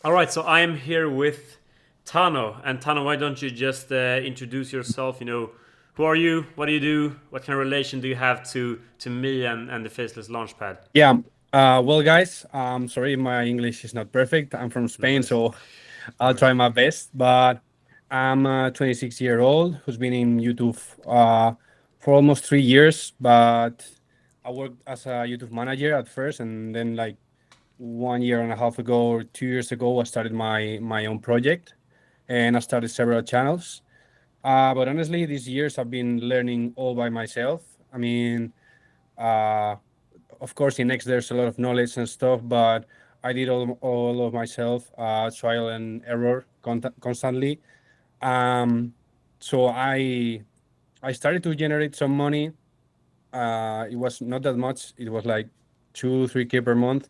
All right, so I am here with Tano. And Tano, why don't you just introduce yourself? Who are you? What do you do? What kind of relation do you have to me and the Faceless Launchpad? Yeah. Well, guys, sorry, my English is not perfect. I'm from No Spain, worries. so No I'll worries. try my best. But I'm a 26-year-old who's been in YouTube for almost 3 years. But I worked as a YouTube manager at first, and then like 1 year and a half ago or 2 years ago, I started my own project, and I started several channels. But honestly, these years I've been learning all by myself. I mean, uh, of course, in X there's a lot of knowledge and stuff, but I did all of myself, trial and error constantly. Um, so I started to generate some money. It was not that much. It was like 2 3K per month,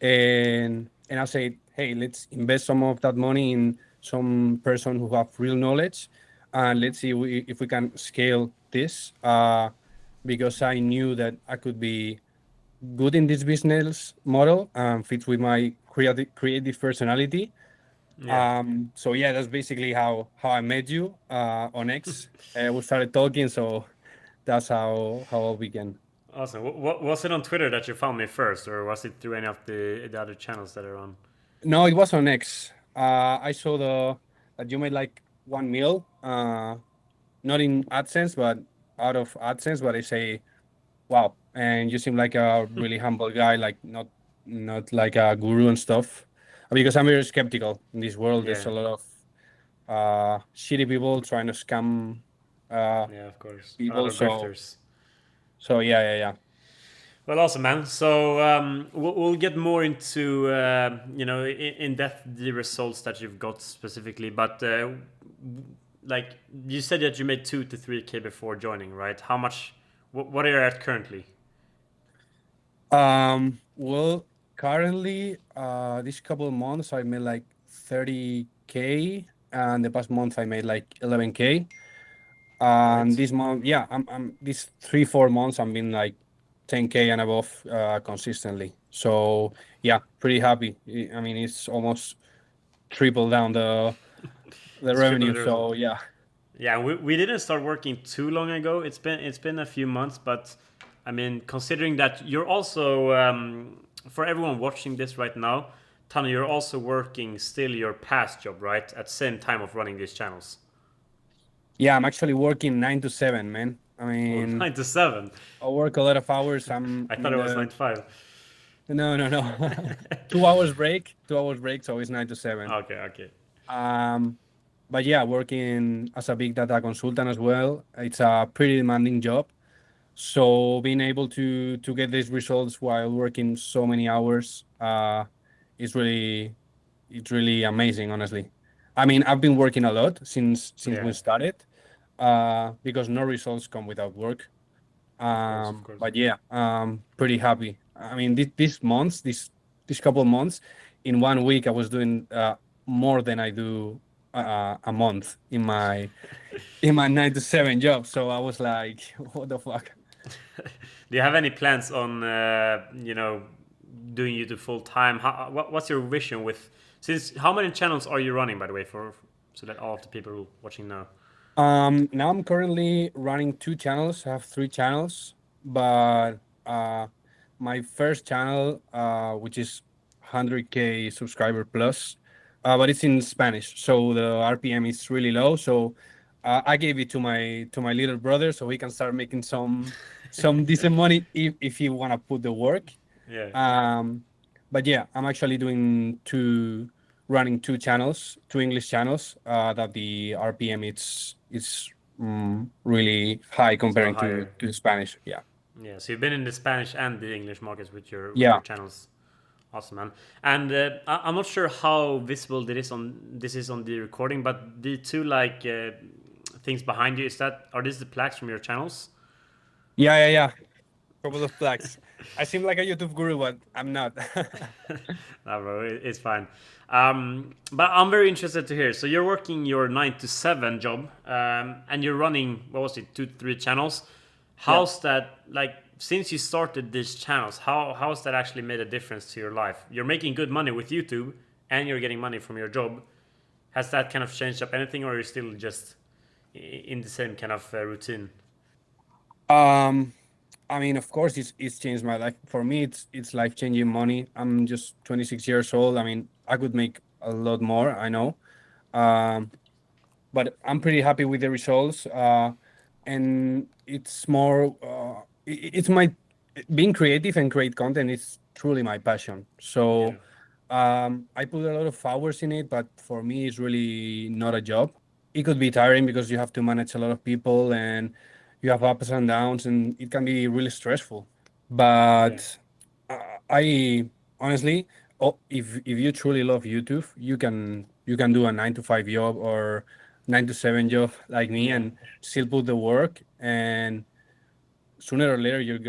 and I said, hey, let's invest some of that money in some person who have real knowledge, and let's see if we can scale this. Because I knew that I could be good in this business model fits with my creative personality. Yeah. So yeah, that's basically how I met you on X. We started talking, so that's how we began. Awesome. Was it on Twitter that you found me first, or was it through any of the other channels that are on? No, it was on X. I saw the that you made like 1 mil, not in AdSense, but out of AdSense. But I say, wow, and you seem like a really humble guy, like not like a guru and stuff. Because I'm very skeptical in this world. There's Yeah. a lot of shitty people trying to scam uh, Yeah, of course. A lot people. of So grifters. so yeah. Well, awesome, man. So we'll get more into in depth the results that you've got specifically, but like you said that you made 2 to 3K before joining, right? How much? What are you at currently? Well, currently, this couple of months I made like 30K, and the past month I made like 11K. All And right. this month, yeah, I'm these 3 4 months I've been like 10K and above consistently. So yeah, pretty happy. I mean, it's almost triple down the It's triple revenue. the result. So yeah. Yeah, we didn't start working too long ago. It's been a few months, but I mean, considering that you're also for everyone watching this right now, Tano, you're also working still your past job, right? At the same time of running these channels. Yeah, I'm actually working 9 to 7, man. I Oh, mean, 9 to 7. I work a lot of hours. I'm I I'm thought in it was the 9 to 5. no. 2 hours break, 2 hours break, so it's 9 to 7. Okay, okay. Um, but yeah, working as a big data consultant as well. It's a pretty demanding job. So being able to get these results while working so many hours is really it's really amazing, honestly. I mean, I've been working a lot since Yeah, we started, because no results come without work. of course, of course. But yeah, pretty happy. I mean, this months, this couple of months, in 1 week, I was doing more than I do a month in my 9 to 7 job. So I was like, what the fuck? Do you have any plans on doing YouTube full time? What's your vision with since how many channels are you running by the way for so that all of the people watching know? Now I'm currently running 2 channels. I have 3 channels, but my first channel, which is 100K subscriber plus, but it's in Spanish, so the RPM is really low. So I gave it to my little brother, so he can start making some decent money if he wanna put the work. Yeah. Um, but yeah, I'm actually running 2 channels, 2 English channels. That the RPM it's really high It's a lot comparing to higher. to Spanish. Yeah, Yeah. So you've been in the Spanish and the English markets with yeah. your channels. Awesome, man. And I'm not sure how visible this is on the recording, but the two like things behind you are these the plaques from your channels? Yeah. Couple of flags. I seem like a YouTube guru, but I'm not. Nah, bro, it's fine. But I'm very interested to hear. So you're working your 9 to 7 job, and you're running what was it, 2 3 channels? Yeah. How's that like? Since you started these channels, how has that actually made a difference to your life? You're making good money with YouTube, and you're getting money from your job. Has that kind of changed up anything, or are you still just in the same kind of routine? Um, I mean, of course, it's changed my life. For me, it's life changing money. I'm just 26 years old. I mean, I could make a lot more. I know, um, but I'm pretty happy with the results. And it's more. It's my being creative and create content is truly my passion. Yeah, So I put a lot of hours in it, but for me, it's really not a job. It could be tiring because you have to manage a lot of people and you have ups and downs, and it can be really stressful. yeah, But I honestly, oh, if you truly love YouTube, you can do a 9 to 5 job or 9 to 7 job like me yeah, and still put the work, and sooner or later you're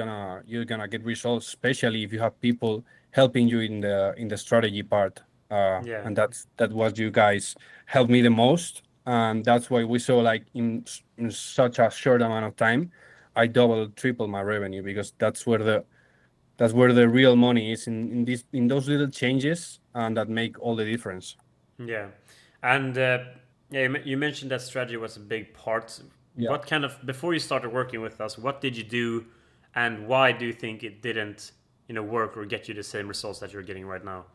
gonna get results, especially if you have people helping you in the strategy part. yeah, And that what you guys helped me the most, and that's why we saw like in such a short amount of time I double triple my revenue, because that's where the real money is, in these in those little changes, and that make all the difference. yeah. And yeah, you mentioned that strategy was a big part. Yeah. What kind of before you started working with us, what did you do, and why do you think it didn't, work or get you the same results that you're getting right now?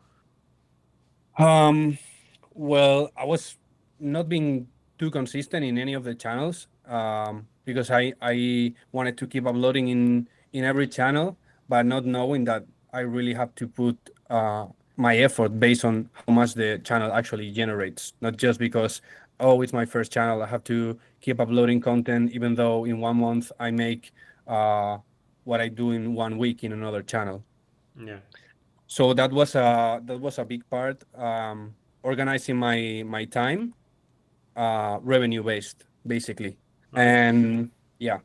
um Well, I was not being too consistent in any of the channels, because I wanted to keep uploading in every channel, but not knowing that I really have to put my effort based on how much the channel actually generates. Not just because, oh, it's my first channel, I have to keep uploading content, even though in 1 month I make uh, what I do in 1 week in another channel. Yeah. So that was a big part, organizing my time, revenue based basically. Okay. And yeah,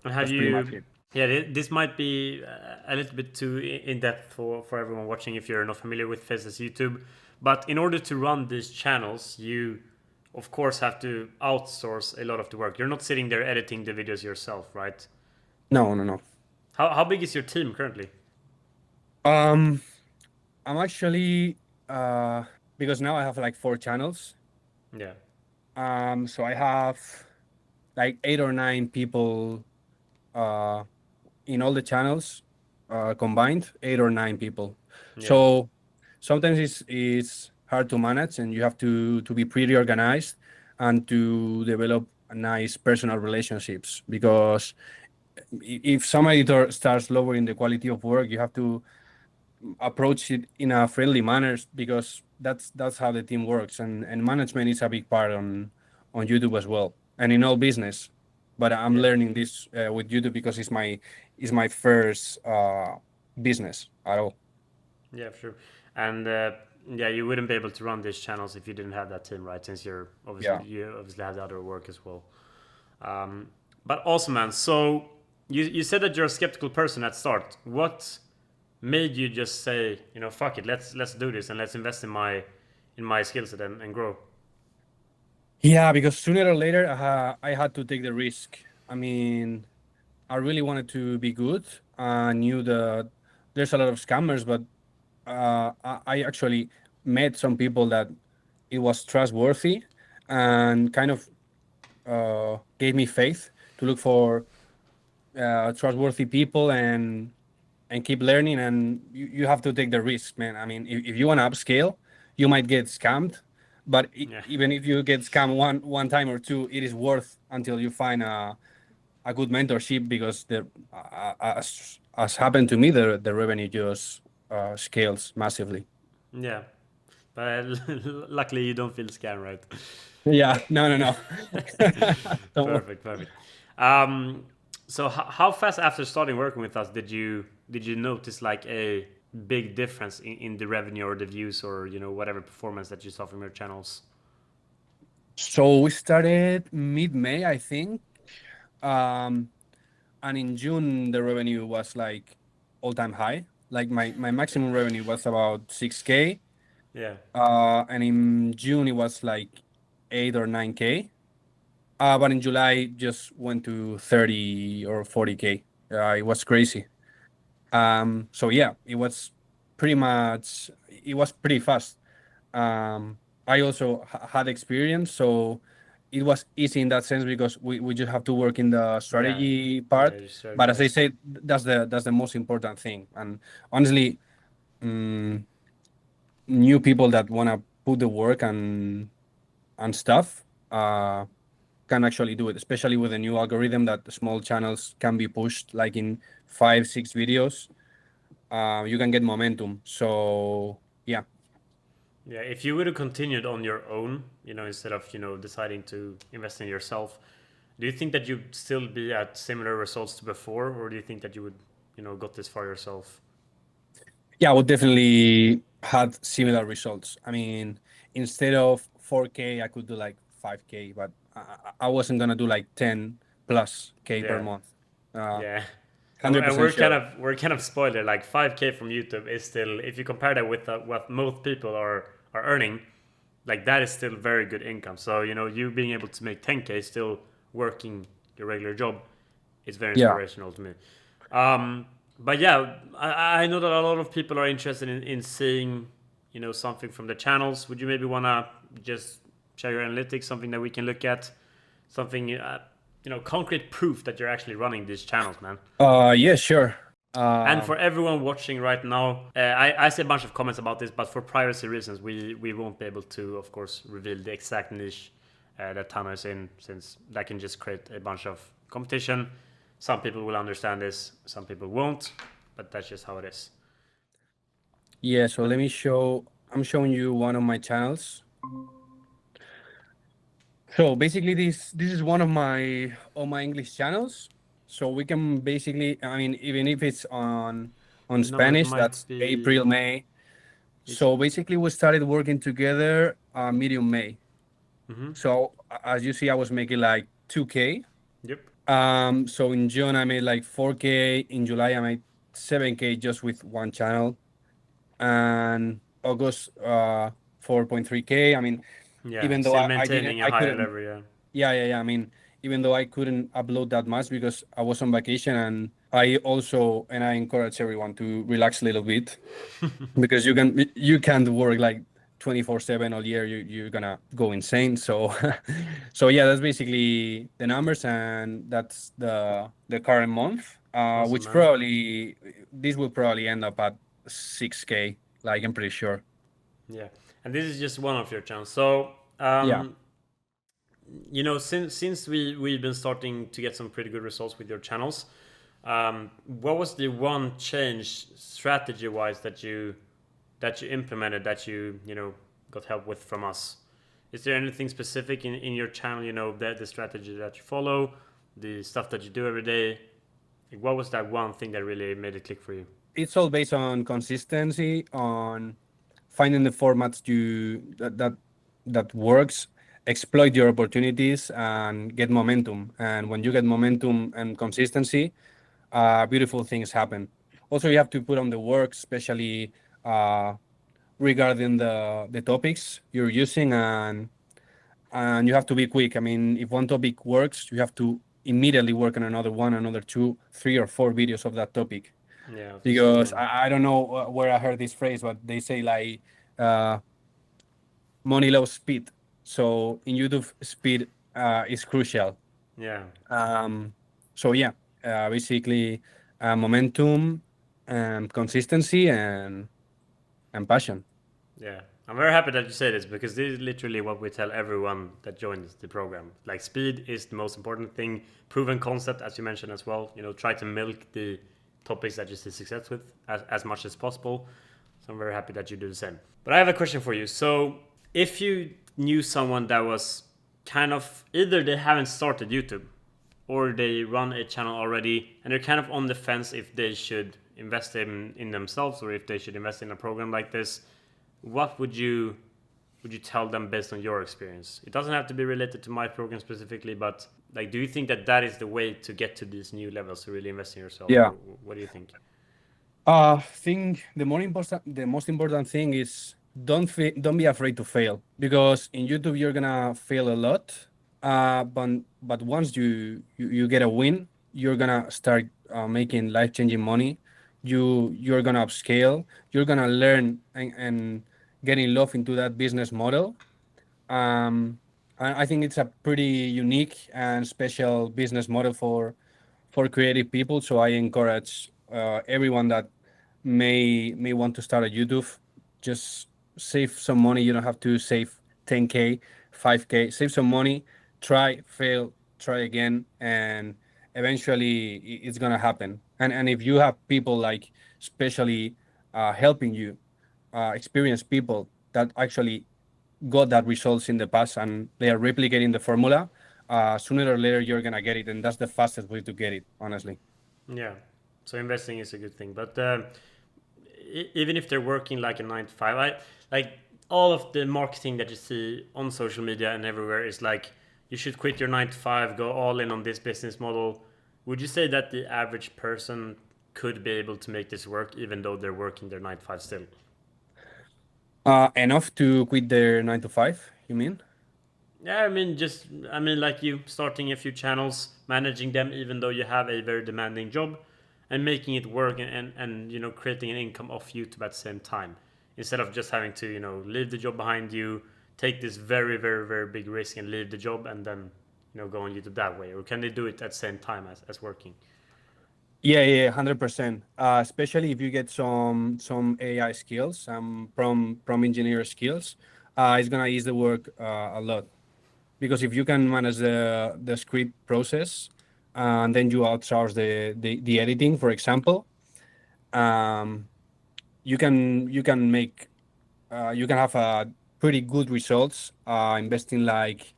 And have that's pretty much you? it. Yeah, this might be a little bit too in depth for everyone watching if you're not familiar with faceless YouTube. But in order to run these channels, you of course have to outsource a lot of the work. You're not sitting there editing the videos yourself, right? No, no, no. How big is your team currently? um I'm actually, uh because now I have like 4 channels. Yeah, So I have like 8 or 9 people, uh in all the channels, combined, 8 or 9 people. yeah, So sometimes it's hard to manage, and you have to be pretty organized and to develop nice personal relationships, because if some editor starts lowering the quality of work, you have to approach it in a friendly manner, because that's how the team works, and management is a big part on YouTube as well, and in all business. But I'm yeah, learning this with YouTube, because it's my first business at all. yeah, sure. And yeah, you wouldn't be able to run these channels if you didn't have that team, right? Since Yeah. you obviously have the other work as well. Um, but also, man. So you said that you're a skeptical person at start. What made you just say, fuck it, let's do this and let's invest in my skill set and grow? Yeah, because sooner or later, I had to take the risk. I mean, I really wanted to be good. I knew that there's a lot of scammers, but I actually met some people that it was trustworthy, and kind of gave me faith to look for trustworthy people, and keep learning. And you have to take the risk, man. I mean, if you want to upscale, you might get scammed, but Yeah, even if you get scammed one time or two, it is worth until you find a good mentorship, because as happened to me, the revenue just scales massively. yeah. But luckily, you don't feel scam, right? Yeah, no, no, no. Don't worry. Perfect, perfect. Um, so how fast after starting working with us did you notice like a big difference in the revenue or the views or whatever performance that you saw from your channels? So we started mid-May, I think. Um, and in June the revenue was like all-time high. Like my maximum revenue was about 6K. Yeah, And in June it was like 8 or 9K. But in July just went to 30 or 40K. It was crazy. So yeah, it was pretty fast. I also had experience, so it was easy in that sense because we just have to work in the Yeah, strategy yeah, part. you But as I strategize. said, that's the most important thing. And honestly, mm, new people that want to put the work and stuff can actually do it, especially with the new algorithm that small channels can be pushed like in 5, 6 videos. You can get momentum. So yeah. Yeah, if you would have continued on your own, instead of deciding to invest in yourself, do you think that you'd still be at similar results to before, or do you think that you would, got this far yourself? Yeah, I would definitely had similar results. I mean, instead of 4K, I could do like 5K, but I wasn't gonna do like 10 plus K per Yeah, month. Uh, yeah. And 100% we're kind sure. of we're kind of spoiled there. Like 5K from YouTube is still, if you compare that with what most people are earning, like that is still very good income. So you being able to make 10K still working your regular job is very Yeah. inspirational to me. But yeah, I know that a lot of people are interested in seeing something from the channels. Would you maybe wanna just share your analytics, something that we can look at, something concrete proof that you're actually running these channels, man? Yeah, sure. And Uh, for everyone watching right now, I see a bunch of comments about this, but for privacy reasons, we won't be able to, of course, reveal the exact niche that Tano is in, since that can just create a bunch of competition. Some people will understand this, some people won't, but that's just how it is. yeah, so But let me show, I'm showing you one of my channels. So basically this is one of my English channels. So we can basically, I mean, even if it's on no, it Spanish, might that's be. April, May. It's. So basically we started working together medium May. Mm-hmm. So as you see, I was making like 2K. Yep. So in June I made like 4K. In July I made 7K just with one channel. And August 4.3K. I mean, Yeah, even though still I didn't maintaining a I higher couldn't. level. Yeah. Yeah. I mean, even though I couldn't upload that much because I was on vacation, and I encourage everyone to relax a little bit because you can't work like 24/7 all year. You're gonna go insane. So so yeah, that's basically the numbers, and that's the current month. Awesome, Which man. probably this will probably end up at 6K. Like I'm pretty sure. Yeah, and this is just one of your channels. So, Yeah. since we've been starting to get some pretty good results with your channels, what was the one change strategy wise that you implemented that you got help with from us? Is there anything specific in your channel? The strategy that you follow, the stuff that you do every day. Like, what was that one thing that really made it click for you? It's all based on consistency, on finding the formats that works, exploit your opportunities, and get momentum. And when you get momentum and consistency, beautiful things happen. Also, you have to put on the work, especially uh, regarding the topics you're using, and you have to be quick. I mean, if one topic works, you have to immediately work on another one, another two, 3 or 4 videos of that topic. Yeah, to stay Because on. I don't know where I heard this phrase, but they say like uh, money loves speed. So in YouTube, speed is crucial. Yeah, Um, so yeah, basically momentum and consistency and passion. yeah. I'm very happy that you say this because this is literally what we tell everyone that joins the program. Like, speed is the most important thing. Proven concept, as you mentioned as well. Try to milk the topics that you see success with as much as possible. So I'm very happy that you do the same. But I have a question for you. So, if you knew someone that was kind of, either they haven't started YouTube or they run a channel already and they're kind of on the fence if they should invest in themselves or if they should invest in a program like this, what would you tell them based on your experience? It doesn't have to be related to my program specifically, but like, do you think that that is the way to get to these new levels, to really invest in yourself, Yeah. or what do you think? Think the most important thing is don't be afraid to fail, because in YouTube you're gonna fail a lot. But once you get a win, you're gonna start making life changing money. You're gonna upscale. You're gonna learn and get in love into that business model. I think it's a pretty unique and special business model for creative people. So I encourage everyone that may want to start a YouTube. Just save some money. You don't have to save 10K, 5K. Save some money. Try, fail, try again, and eventually it's gonna happen. And if you have people like, especially helping you, experienced people that actually got that results in the past and they are replicating the formula, sooner or later you're gonna get it, and that's the fastest way to get it, honestly. Yeah. So investing is a good thing, but even if they're working like a 9 to 5, I like all of the marketing that you see on social media and everywhere is like you should quit your 9 to 5, go all in on this business model. Would you say that the average person could be able to make this work even though they're working their 9 to 5 still? Enough to quit their 9 to 5, you mean? Yeah, I mean, like you starting a few channels, managing them, even though you have a very demanding job, and making it work and creating an income off YouTube at the same time, instead of just having to leave the job behind you, take this very very very big risk and leave the job and then go on YouTube that way, or can they do it at the same time as working? Yeah, yeah, 100%. Especially if you get some AI skills, from engineer skills, it's gonna ease the work a lot. Because if you can manage the script process, and then you outsource the editing, for example, um, you can make you can have a pretty good results investing like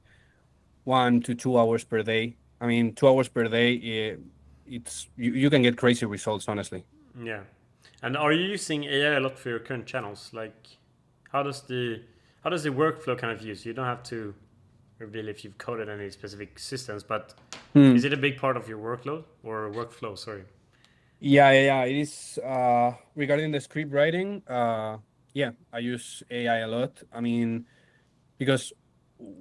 1 to 2 hours per day. I mean, 2 hours per day, you can get crazy results, honestly. Yeah. And are you using AI a lot for your current channels? Like, how does the how does the workflow kind of use? You don't have to reveal if you've coded any specific systems, but is Hmm. it a big part of your workload or workflow? Sorry. Yeah, yeah, yeah. It is regarding the script writing. Yeah, I use AI a lot. I mean, because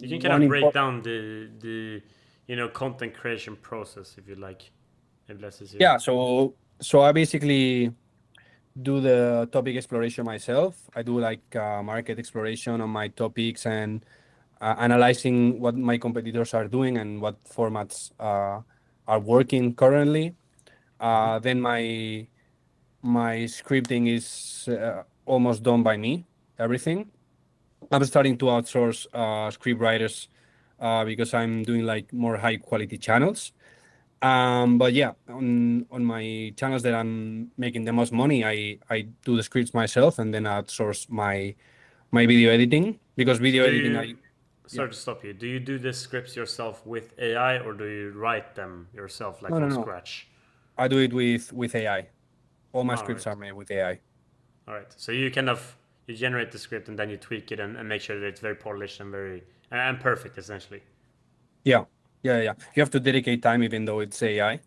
You can kind one of break important. down the content creation process if you like. Maybe that's easier. Yeah, so I basically do the topic exploration myself. I do like market exploration on my topics and analyzing what my competitors are doing and what formats are working currently. Hmm. Then my scripting is almost done by me. Everything. I'm starting to outsource script writers because I'm doing like more high quality channels. But yeah, on my channels that I'm making the most money, I do the scripts myself and then outsource my video editing, because So video do editing you? I yeah. Sorry to stop you. Do you do the scripts yourself with AI or do you write them yourself, like No, no, from no. scratch? I do it with AI. All my All scripts right. are made with AI. All right. So you kind of you generate the script and then you tweak it and make sure that it's very polished and very and perfect, essentially. Yeah, yeah, yeah. You have to dedicate time, even though it's AI,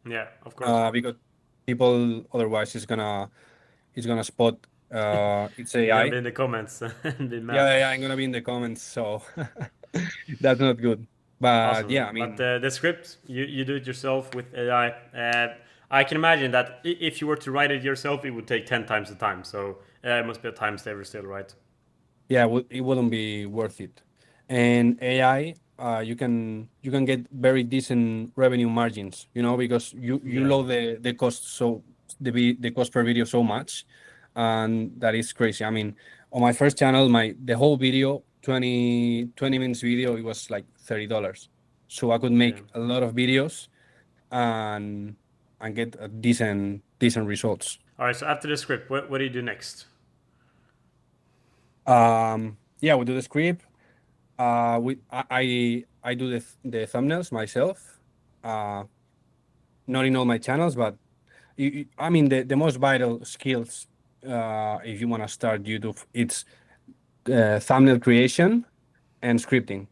Yeah, of course. because people otherwise is gonna spot it's You're gonna be AI. in the comments and be Yeah, mad. yeah, yeah, I'm gonna be in the comments, so that's not good. But yeah, Awesome. I But mean, the script, you do it yourself with AI. I can imagine that if you were to write it yourself, it would take 10 times the time. So it must be a time saver still, right? yeah, it wouldn't be worth it. And AI, you can get very decent revenue margins, because you Yeah. load the cost, so the cost per video so much, and that is crazy. I mean, on my first channel, the whole video, 20 minutes video, it was like $30. So I could Yeah. make a lot of videos and get a decent results. All right. So after the script, what do you do next? Yeah, we do the script. I do the thumbnails myself. Uh, not in all my channels, but I mean the most vital skills if you want to start YouTube, it's thumbnail creation and scripting.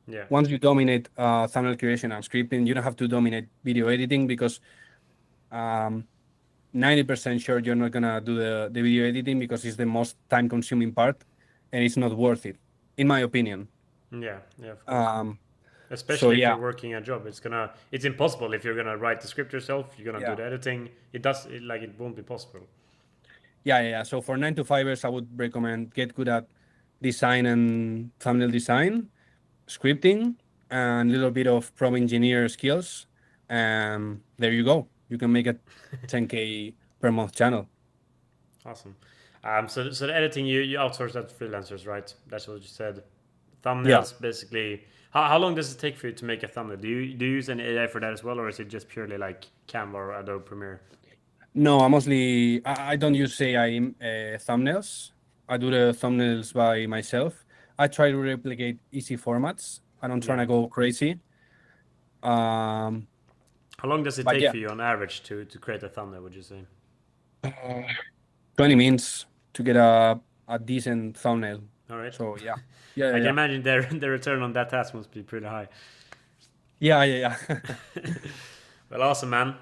Yeah. Once you dominate thumbnail creation and scripting, you don't have to dominate video editing, because um, 90% sure you're not gonna do the video editing, because it's the most time consuming part and it's not worth it, in my opinion. Yeah. Yeah. Of course. Um, so Especially if yeah, you're working a job, it's impossible if you're gonna write the script yourself. You're gonna do yeah. the editing. It does it, like it won't be possible. Yeah. So for 9 to 5ers, I would recommend get good at design and thumbnail design, scripting, and a little bit of prompt engineer skills. And there you go. You can make a 10K per month channel. Awesome. So the editing you outsource that to freelancers, right? That's what you said. Yeah. Thumbnails, basically. How long does it take for you to make a thumbnail? Do you use any AI for that as well, or is it just purely like Canva or Adobe Premiere? No, I don't use AI thumbnails. I do the thumbnails by myself. I try to replicate easy formats. I don't try Yeah. to go crazy. Um, How long does it but take yeah, for you on average to create a thumbnail? Would you say? uh, 20 minutes to get a decent thumbnail. All right. So yeah, yeah, I yeah, can yeah, imagine the return on that task must be pretty high. yeah. Well, awesome, man.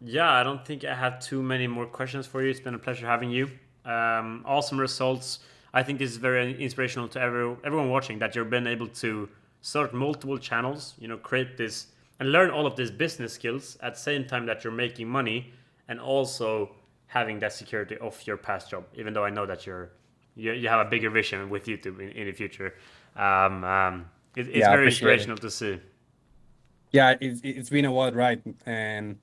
Yeah, I don't think I have too many more questions for you. It's been a pleasure having you. Awesome results. I think this is very inspirational to everyone watching that you've been able to start multiple channels, create this and learn all of these business skills at the same time that you're making money and also having that security of your past job, even though I know that you have a bigger vision with YouTube in the future. It's Yeah, I very appreciate it. inspirational to see. Yeah, it's been a wild ride, and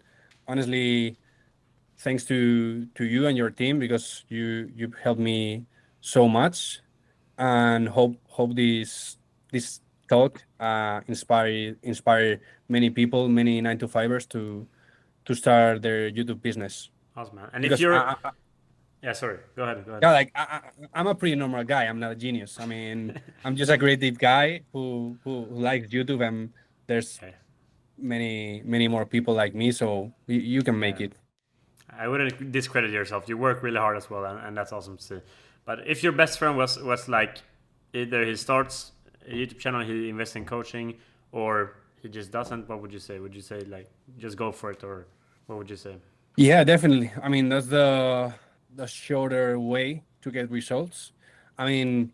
honestly, thanks to you and your team because you've helped me so much, and hope this talk inspire many people, many 9 to 5ers to start their YouTube business. Awesome, man. And if Because you're Yeah, sorry. Go ahead. Go ahead. yeah, like I'm a pretty normal guy. I'm not a genius. I mean, I'm just a creative guy who likes YouTube, and there's Okay. many more people like me, so you can make Yeah. it. I wouldn't discredit yourself. You work really hard as well, and that's awesome to see. But if your best friend was like either he starts a YouTube channel, he invests in coaching, or he just doesn't, what would you say? Would you say like just go for it, or what would you say? Yeah, definitely. I mean, that's the shorter way to get results. I mean,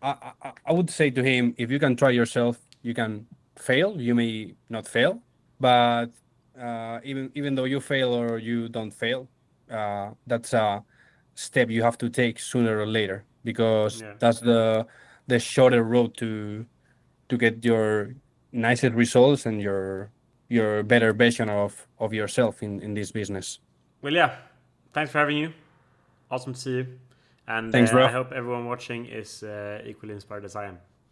I would say to him, if you can try yourself, you can fail. You may not fail, but even though you fail or you don't fail, that's a step you have to take sooner or later because Yeah. that's the shorter road to get your nicer results and your better version of yourself in this business. Well, yeah. Thanks for having you. Awesome to see you, and Thanks, bro. I hope everyone watching is equally inspired as I am.